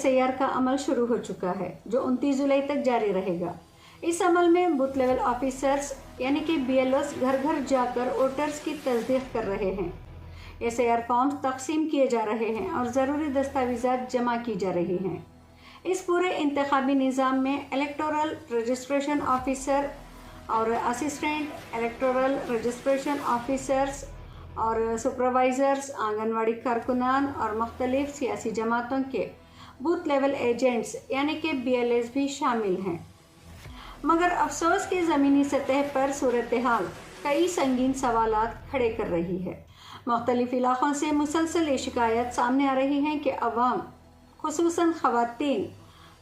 SIR का अमल शुरू हो चुका है जो 29 जुलाई तक जारी रहेगा। इस अमल में बूथ लेवल ऑफिसर्स यानी कि BLOs घर घर जाकर वोटर्स की तस्दीक कर रहे हैं। SIR फॉर्म्स तकसीम किए जा रहे हैं और ज़रूरी दस्तावेज़ात जमा की जा रही हैं। इस पूरे इंतखाबी निज़ाम में इलेक्टोरल रजिस्ट्रेशन ऑफिसर और असिस्टेंट इलेक्टोरल रजिस्ट्रेशन ऑफिसर्स और सुपरवाइज़र्स, आंगनवाड़ी कारकुनान और मुख्तलिफ सियासी जमातों के बूथ लेवल एजेंट्स यानी कि BLAs भी शामिल हैं। मगर अफसोस की ज़मीनी सतह पर सूरत हाल कई संगीन सवालात खड़े कर रही है। मुख्तलिफ इलाक़ों से मुसलसल ये शिकायत सामने आ रही हैं कि अवाम खुसूसन ख़वातीन,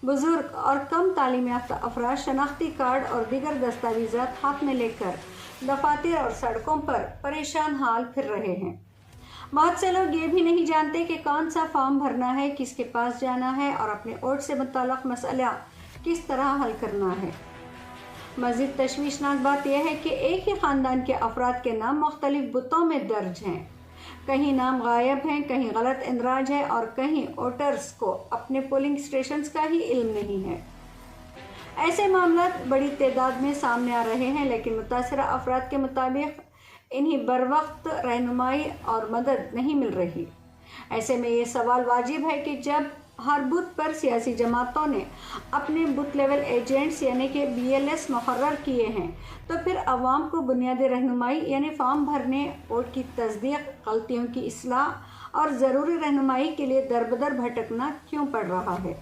बुज़ुर्ग और कम तालीम याफ्ता अफराद शनाख्ती कार्ड और दीगर दस्तावेज़ात हाथ में लेकर दफातर और सड़कों पर परेशान हाल फिर रहे हैं। बहुत से लोग ये भी नहीं जानते कि कौन सा फॉर्म भरना है, किसके पास जाना है और अपने वोट से मुताल्लिक़ मसला किस तरह हल करना है। मज़ीद तशवीशनाक बात यह है कि एक ही ख़ानदान के अफराद के नाम मुख्तलिफ बुतों में दर्ज हैं। कहीं नाम गायब हैं, कहीं गलत इंदराज है और कहीं वोटर्स को अपने पोलिंग स्टेशंस का ही इल्म नहीं है। ऐसे मामला बड़ी तादाद में सामने आ रहे हैं, लेकिन मुतासरा अफराद के मुताबिक इन्हें बरवक्त रहनुमाई और मदद नहीं मिल रही। ऐसे में ये सवाल वाजिब है कि जब हर बूथ पर सियासी जमातों ने अपने बूथ लेवल एजेंट्स यानी कि BLS मुकर्रर किए हैं, तो फिर अवाम को बुनियादी रहनुमाई यानी फॉर्म भरने, वोट की तस्दीक, गलतियों की इस्लाह और ज़रूरी रहनुमाई के लिए दरबदर भटकना क्यों पड़ रहा है।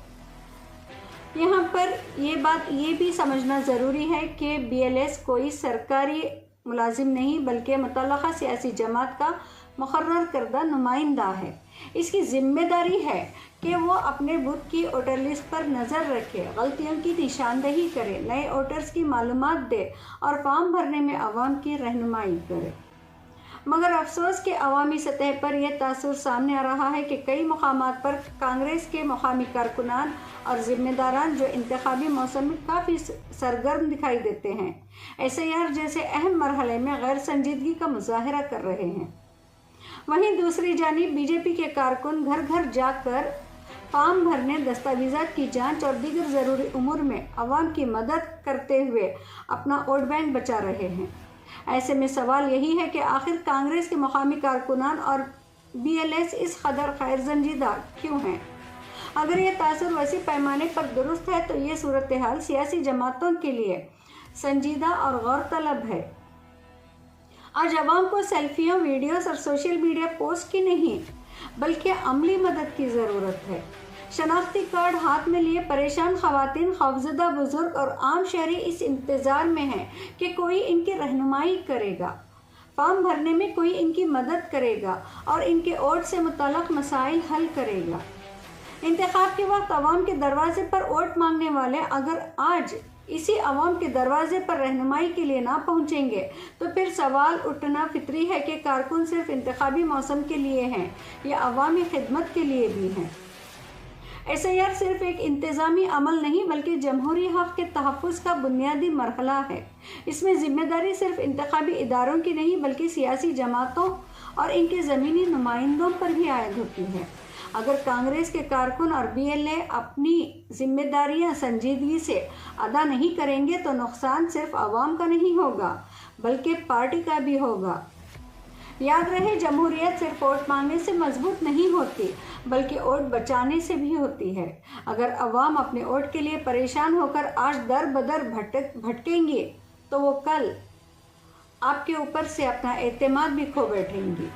यहाँ पर ये भी समझना ज़रूरी है कि BLS कोई सरकारी मुलाजिम नहीं बल्कि मुतल्लक़ा सियासी जमात का मुकर्रर करदा नुमाइंदा है। इसकी ज़िम्मेदारी है कि वो अपने बूथ की वोटर लिस्ट पर नज़र रखे, गलतियों की निशानदही करे, नए वोटर्स की मालूमात दे और फॉर्म भरने में आवाम की रहनुमाई करे। मगर अफसोस के अवामी सतह पर यह तासुर सामने आ रहा है कि कई मकामात पर कांग्रेस के मुकामी कारकुनान और ज़िम्मेदारान जो इंतखाबी मौसम में काफ़ी सरगर्म दिखाई देते हैं, SIR जैसे अहम मरहले में गैर संजीदगी का मुजाहरा कर रहे हैं। वहीं दूसरी जानिब BJP के कारकुन घर घर जाकर फॉर्म भरने, दस्तावेज़ात की जांच और दीगर ज़रूरी उमूर में अवाम की मदद करते हुए अपना वोट बैंक बचा रहे हैं। ऐसे में सवाल यही है कि आखिर कांग्रेस के मुकामी कारकुनान और BLS इस कदर खैर संजीदा क्यों हैं। अगर ये तासुर वसी पैमाने पर दुरुस्त है तो ये सूरत हाल सियासी जमातों के लिए संजीदा और गौर तलब है। आज अवाम को सेल्फियों, वीडियोस और सोशल मीडिया पोस्ट की नहीं बल्कि अमली मदद की ज़रूरत है। शनाख्ती कार्ड हाथ में लिए परेशान ख़वातीन, खौफज़दा बुज़ुर्ग और आम शहरी इस इंतज़ार में हैं कि कोई इनकी रहनुमाई करेगा, फॉर्म भरने में कोई इनकी मदद करेगा और इनके वोट से मुताल्लिक़ मसाइल हल करेगा। इंतखाब के वक्त अवाम के दरवाजे पर वोट मांगने वाले अगर आज इसी अवाम के दरवाजे पर रहनुमाई के लिए ना पहुंचेंगे तो फिर सवाल उठना फितरी है कि कारकुन सिर्फ इंतखाबी मौसम के लिए हैं या अवामी खिदमत के लिए भी हैं। SIR सिर्फ एक इंतज़ामी अमल नहीं बल्कि जमहूरी हक़ के तहफ़्फ़ुज़ का बुनियादी मरहला है। इसमें ज़िम्मेदारी सिर्फ इंतखाबी इदारों की नहीं बल्कि सियासी जमातों और इनके ज़मीनी नुमाइंदों पर भी आयद होती है। अगर कांग्रेस के कारकुन और BLA अपनी जिम्मेदारियां संजीदगी से अदा नहीं करेंगे तो नुकसान सिर्फ आवाम का नहीं होगा बल्कि पार्टी का भी होगा। याद रहे, जमहूरियत सिर्फ वोट मांगने से मजबूत नहीं होती बल्कि वोट बचाने से भी होती है। अगर अवाम अपने वोट के लिए परेशान होकर आज दर बदर भटकेंगे तो वो कल आपके ऊपर से अपना एतमाद भी खो बैठेंगी।